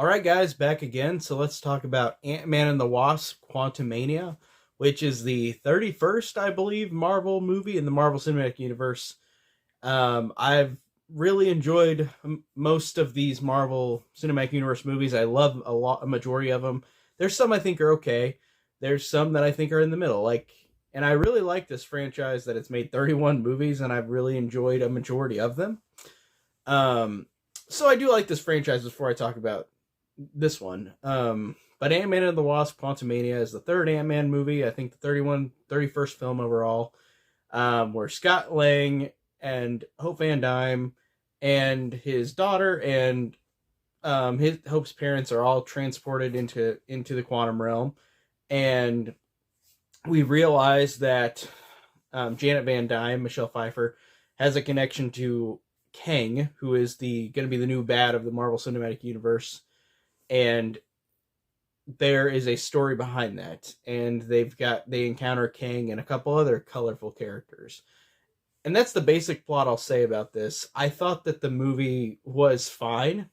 All right, guys, back again. So let's talk about Ant-Man and the Wasp: Quantumania, which is the 31st, I believe, Marvel movie in the Marvel Cinematic Universe. I've really enjoyed most of these Marvel Cinematic Universe movies. I love a majority of them. There's some I think are okay. There's some that I think are in the middle. And I really like this franchise that it's made 31 movies, and I've really enjoyed a majority of them. Um, so I do like this franchise. Before I talk about this one. But Ant-Man and the Wasp: Quantumania is the third Ant-Man movie. I think the 31st film overall. Where Scott Lang and Hope Van Dyne and his daughter and his Hope's parents are all transported into the quantum realm, and we realize that Janet Van Dyne, Michelle Pfeiffer, has a connection to Kang, who is the going to be the new bad of the Marvel Cinematic Universe, and there is a story behind that, and they encounter Kang and a couple other colorful characters, and that's the basic plot I'll say about this. I thought that the movie was fine.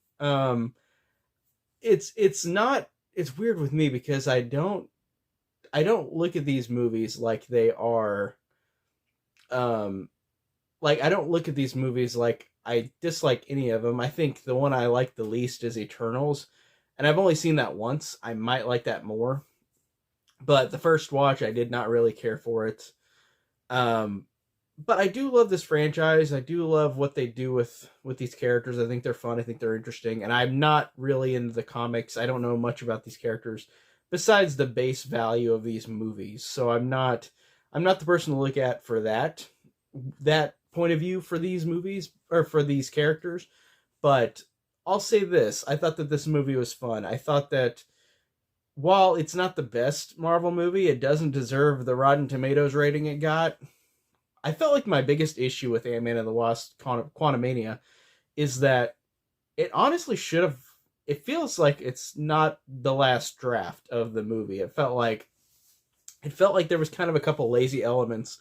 It's not. It's weird with me because I don't look at these movies like they are. Um, like I don't look at these movies like I dislike any of them. I think the one I like the least is Eternals, and I've only seen that once. I might like that more, but the first watch I did not really care for it. Um, but I do love this franchise. I do love what they do with these characters. I think they're fun. I think they're interesting. And I'm not really into the comics. I don't know much about these characters besides the base value of these movies. So I'm not the person to look at for that point of view for these movies or for these characters. But I'll say this: I thought that this movie was fun. I thought that while it's not the best Marvel movie, it doesn't deserve the Rotten Tomatoes rating it got. I felt like my biggest issue with Ant-Man and the Wasp: Quantumania is that it honestly should have. It feels like it's not the last draft of the movie. It felt like there was kind of a couple lazy elements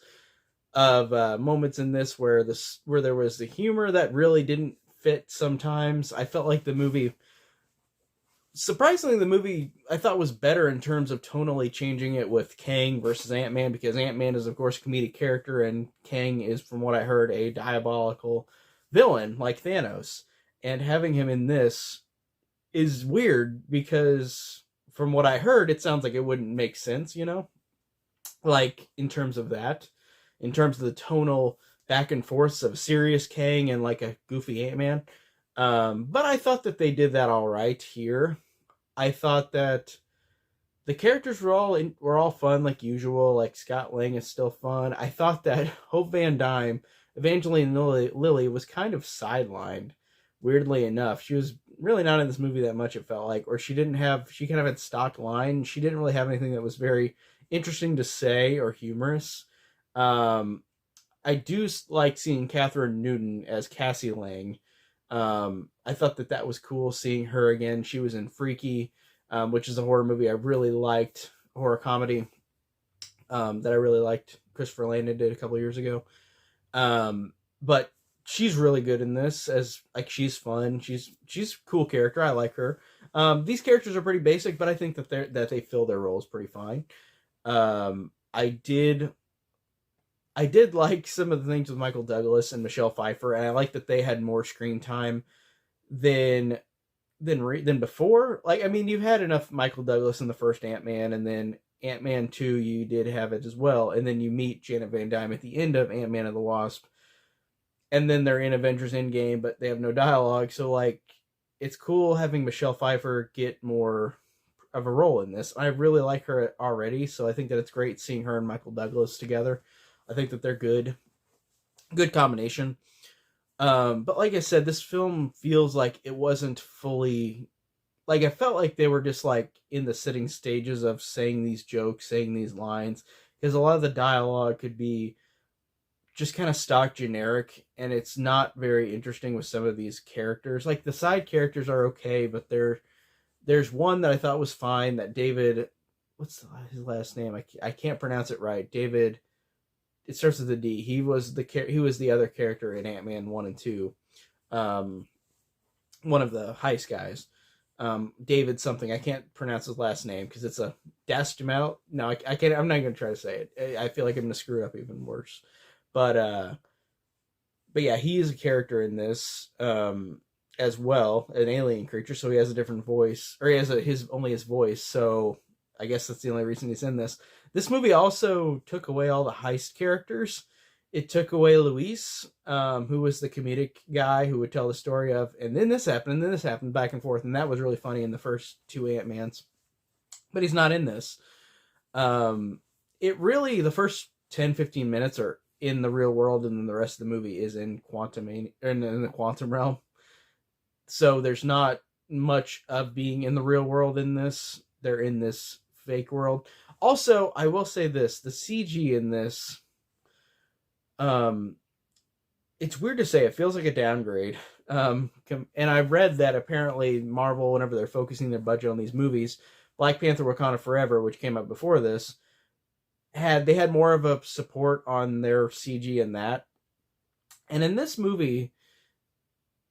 of moments in this where there was the humor that really didn't fit. Sometimes I felt like the movie I thought was better in terms of tonally changing it with Kang versus Ant-Man, because Ant-Man is of course a comedic character and Kang is, from what I heard, a diabolical villain like Thanos. And having him in this is weird because from what I heard it sounds like it wouldn't make sense, like in terms of the tonal back and forths of serious Kang and like a goofy Ant-Man. But I thought that they did that all right here. I thought that the characters were all fun like usual. Like Scott Lang is still fun. I thought that Hope Van Dyne, Evangeline Lilly, was kind of sidelined. Weirdly enough, she was really not in this movie that much. It felt like, or she didn't have. She kind of had stock line. She didn't really have anything that was very interesting to say or humorous. Um, I do like seeing Catherine Newton as Cassie Lang. I thought that was cool seeing her again. She was in Freaky, which is a horror movie I really liked, a horror comedy that I really liked. Christopher Landon did a couple years ago. But she's really good in this, as like she's fun. She's a cool character. I like her. These characters are pretty basic, but I think that they fill their roles pretty fine. Um, I did I did like some of the things with Michael Douglas and Michelle Pfeiffer, and I like that they had more screen time than than before. Like, I mean, you had enough Michael Douglas in the first Ant-Man, and then Ant-Man 2, you did have it as well, and then you meet Janet Van Dyne at the end of Ant-Man and the Wasp, and then they're in Avengers Endgame, but they have no dialogue. So, like, it's cool having Michelle Pfeiffer get more of a role in this. I really like her already, so I think that it's great seeing her and Michael Douglas together. I think that they're good combination. But like I said, this film feels like it wasn't fully, like, I felt like they were just like in the sitting stages of saying these jokes, saying these lines, because a lot of the dialogue could be just kind of stock generic, and it's not very interesting with some of these characters. Like, the side characters are okay, but there's one that I thought was fine, that David, what's his last name? I can't pronounce it right. David, it starts with a D. He was the other character in Ant-Man 1 and 2. One of the heist guys. David something. I can't pronounce his last name because it's a Dasjamal. No, I can't. I'm not going to try to say it. I feel like I'm going to screw it up even worse. But yeah, he is a character in this as well, an alien creature. So he has a different voice, or he has his voice. So I guess that's the only reason he's in this. This movie also took away all the heist characters. It took away Luis, who was the comedic guy who would tell the story of, and then this happened, and then this happened, back and forth, and that was really funny in the first two Ant-Mans. But he's not in this. It really, the first 10-15 minutes are in the real world, and then the rest of the movie is in Quantumania, in the quantum realm. So there's not much of being in the real world in this. They're in this fake world. Also, I will say this, the CG in this, it's weird to say, it feels like a downgrade. And I read that apparently Marvel, whenever they're focusing their budget on these movies, Black Panther Wakanda Forever, which came out before this, they had more of a support on their CG in that. And in this movie,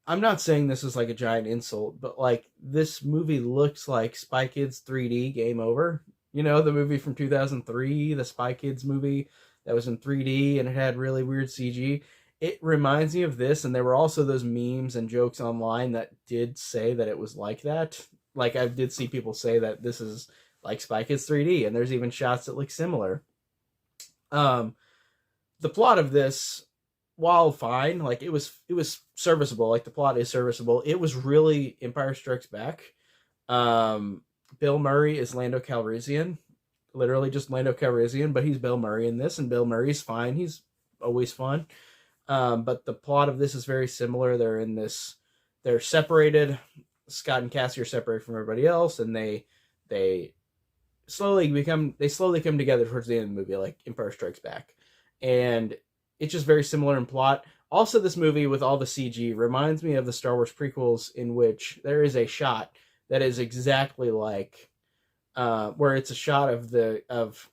I'm not saying this is like a giant insult, but like this movie looks like Spy Kids 3D Game Over. You know, the movie from 2003, the Spy Kids movie that was in 3D and it had really weird CG. It reminds me of this, and there were also those memes and jokes online that did say that it was like that. Like, I did see people say that this is like Spy Kids 3D, and there's even shots that look similar. The plot of this, while fine, like it was serviceable. Like, the plot is serviceable. It was really Empire Strikes Back. Bill Murray is Lando Calrissian, literally just Lando Calrissian, but he's Bill Murray in this, and Bill Murray's fine. He's always fun. But the plot of this is very similar. They're separated. Scott and Cassie are separated from everybody else, and they slowly come together towards the end of the movie, like Empire Strikes Back. And it's just very similar in plot. Also, this movie with all the CG reminds me of the Star Wars prequels, in which there is a shot that is exactly like, where it's a shot of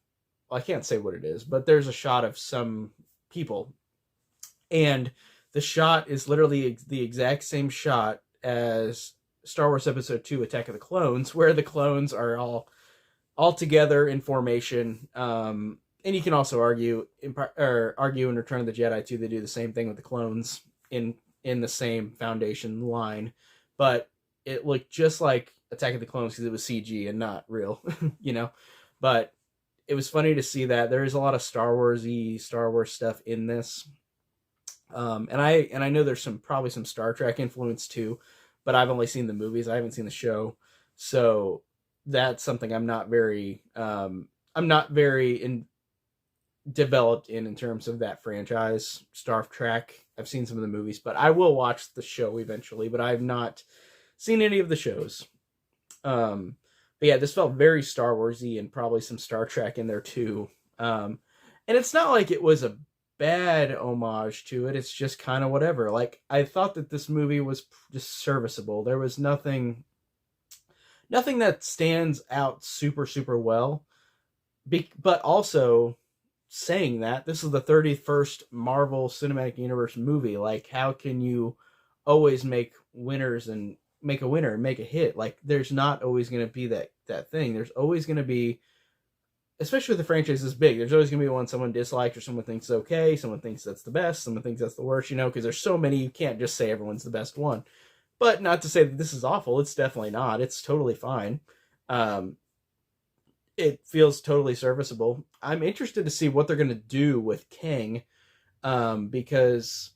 I can't say what it is, but there's a shot of some people, and the shot is literally the exact same shot as Star Wars Episode 2, Attack of the Clones, where the clones are all together in formation. And you can also argue in Return of the Jedi too. They do the same thing with the clones in the same Foundation line, but it looked just like Attack of the Clones because it was CG and not real, you know. But it was funny to see that there is a lot of Star Wars stuff in this. And I know there's probably some Star Trek influence too, but I've only seen the movies. I haven't seen the show, so that's something I'm not very developed in terms of that franchise, Star Trek. I've seen some of the movies, but I will watch the show eventually. But I have not seen any of the shows. But yeah, this felt very Star Warsy and probably some Star Trek in there too. And it's not like it was a bad homage to it. It's just kind of whatever. Like, I thought that this movie was just serviceable. There was nothing that stands out super, super well. But also, saying that, this is the 31st Marvel Cinematic Universe movie. Like, how can you always make winners and make a winner and make a hit? Like, there's not always going to be that thing. There's always going to be, especially with the franchise this big, there's always going to be one someone dislikes, or someone thinks it's okay, someone thinks that's the best, someone thinks that's the worst, you know, because there's so many, you can't just say everyone's the best one. But not to say that this is awful. It's definitely not. It's totally fine. It feels totally serviceable. I'm interested to see what they're going to do with Kang, because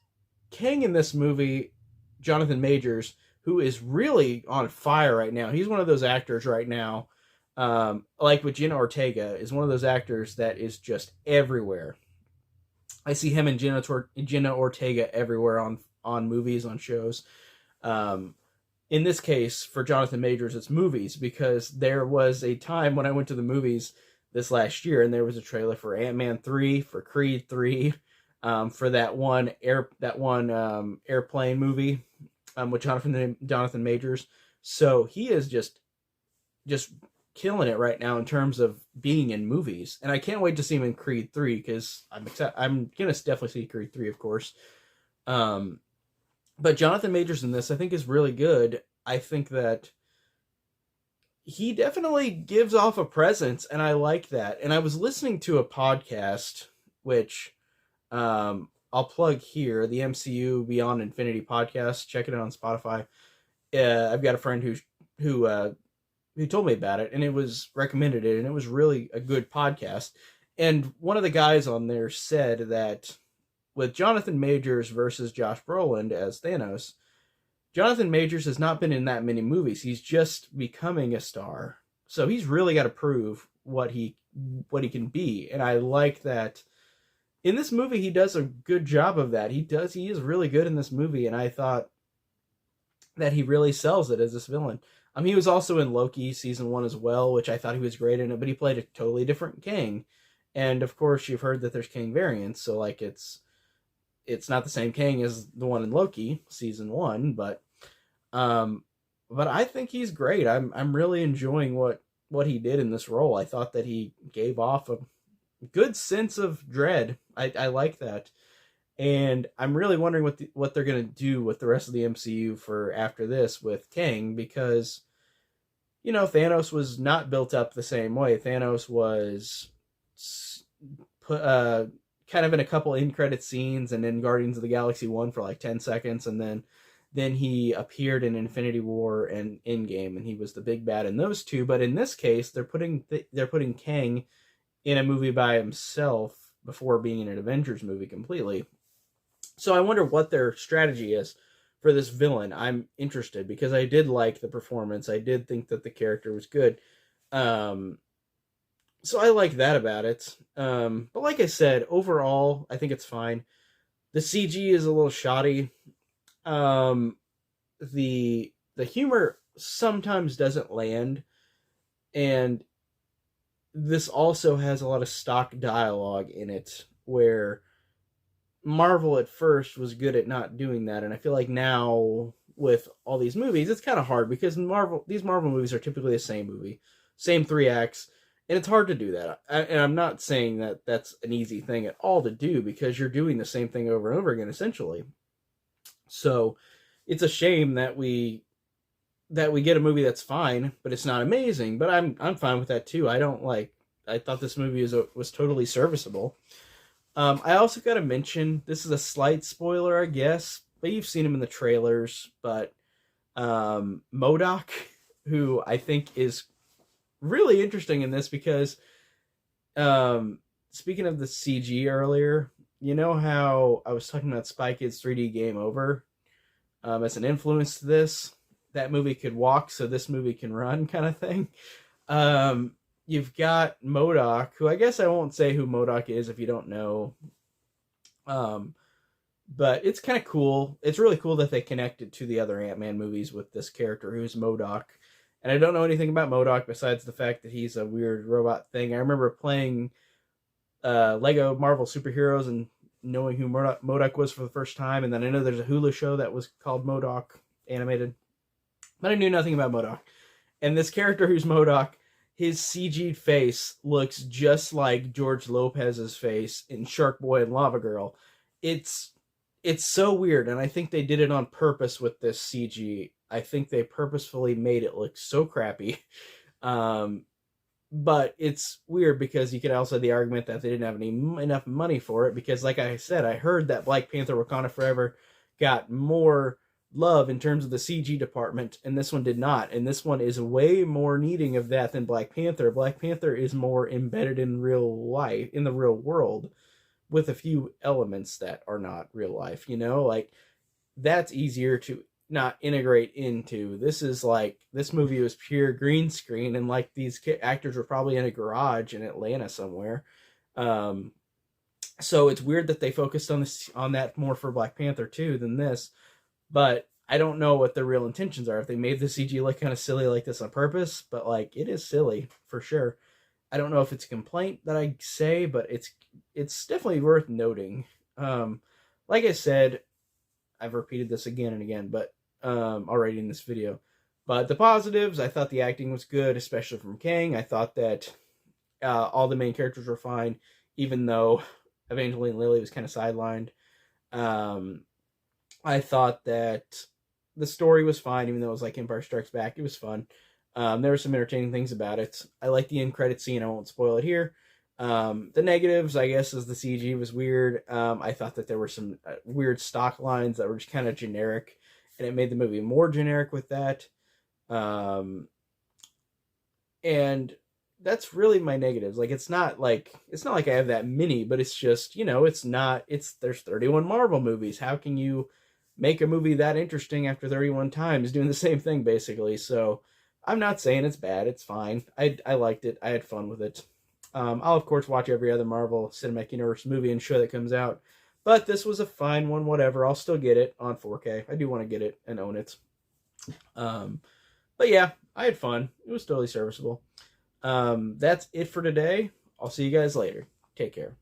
Kang in this movie, Jonathan Majors, who is really on fire right now. He's one of those actors right now, like with Jenna Ortega, is one of those actors that is just everywhere. I see him and Jenna Ortega everywhere on movies, on shows. In this case, for Jonathan Majors, it's movies, because there was a time when I went to the movies this last year, and there was a trailer for Ant-Man 3, for Creed 3, for that one airplane movie, with Jonathan Majors. So he is just killing it right now in terms of being in movies, and I can't wait to see him in Creed 3, because I'm gonna definitely see Creed 3, of course. But Jonathan Majors in this, I think, is really good. I think that he definitely gives off a presence, and I like that. And I was listening to a podcast, which I'll plug here, the MCU Beyond Infinity podcast. Check it out on Spotify. I've got a friend who told me about it, and it was recommended it, and it was really a good podcast. And one of the guys on there said that with Jonathan Majors versus Josh Brolin as Thanos, Jonathan Majors has not been in that many movies. He's just becoming a star, so he's really got to prove what he can be. And I like that in this movie he does a good job of that. He is really good in this movie, and I thought that he really sells it as this villain. He was also in Loki season 1 as well, which I thought he was great in it, but he played a totally different Kang. And of course, you've heard that there's Kang variants, so like it's not the same Kang as the one in Loki season 1, um, but I think he's great. I'm really enjoying what he did in this role. I thought that he gave off a good sense of dread. I like that. And I'm really wondering what they're going to do with the rest of the MCU for after this with Kang, because Thanos was not built up the same way. Thanos was put kind of in a couple end credit scenes, and then Guardians of the Galaxy 1 for like 10 seconds, and then he appeared in Infinity War and Endgame, and he was the big bad in those two. But in this case, they're putting Kang in a movie by himself before being in an Avengers movie completely. So I wonder what their strategy is for this villain. I'm interested because I did like the performance. I did think that the character was good. So I like that about it. But like I said, overall, I think it's fine. The CG is a little shoddy. The humor sometimes doesn't land, and this also has a lot of stock dialogue in it, where Marvel at first was good at not doing that, and I feel like now with all these movies, it's kind of hard because these Marvel movies are typically the same movie, same 3 acts, and it's hard to do that. And I'm not saying that that's an easy thing at all to do, because you're doing the same thing over and over again essentially. So it's a shame that we get a movie that's fine, but it's not amazing. But I'm fine with that too. I thought this movie was totally serviceable. I also got to mention, this is a slight spoiler, I guess, but you've seen him in the trailers. But MODOK, who I think is really interesting in this, because speaking of the CG earlier, you know how I was talking about Spy Kids 3D Game Over as an influence to this? That movie could walk, so this movie can run, kind of thing. You've got MODOK, who I guess I won't say who MODOK is if you don't know. But it's kind of cool. It's really cool that they connected to the other Ant-Man movies with this character who's MODOK. And I don't know anything about MODOK besides the fact that he's a weird robot thing. I remember playing Lego Marvel Superheroes and knowing who MODOK was for the first time. And then I know there's a Hulu show that was called MODOK, animated. But I knew nothing about MODOK. And this character who's MODOK, his CG'd face looks just like George Lopez's face in Shark Boy and Lava Girl. It's so weird, and I think they did it on purpose with this CG. I think they purposefully made it look so crappy. But it's weird because you could also have the argument that they didn't have enough money for it, because like I said, I heard that Black Panther Wakanda Forever got more love in terms of the CG department, and this one did not. And this one is way more needing of that than Black Panther. Black Panther is more embedded in real life, in the real world, with a few elements that are not real life, like that's easier to not integrate into. This movie was pure green screen, and like these actors were probably in a garage in Atlanta somewhere. So it's weird that they focused on that more for Black Panther 2 than this. But I don't know what their real intentions are. If they made the CG look kind of silly like this on purpose, but like it is silly for sure. I don't know if it's a complaint that I say, but it's definitely worth noting. Like I said, I've repeated this again and again, but already in this video. But the positives, I thought the acting was good, especially from Kang. I thought that all the main characters were fine, even though Evangeline Lilly was kind of sidelined. I thought that the story was fine, even though it was like Empire Strikes Back. It was fun. There were some entertaining things about it. I like the end credit scene. I won't spoil it here. The negatives, I guess, is the CG was weird. I thought that there were some weird stock lines that were just kind of generic, and it made the movie more generic with that. Um, and that's really my negatives. Like it's not like I have that many, but it's just, it's not, it's there's 31 Marvel movies. How can you make a movie that interesting after 31 times doing the same thing basically? So I'm not saying it's bad. It's fine. I liked it. I had fun with it. I'll of course watch every other Marvel Cinematic Universe movie and show that comes out, but this was a fine one. Whatever. I'll still get it on 4K. I do want to get it and own it. Um, but yeah, I had fun. It was totally serviceable. That's it for today. I'll see you guys later. Take care.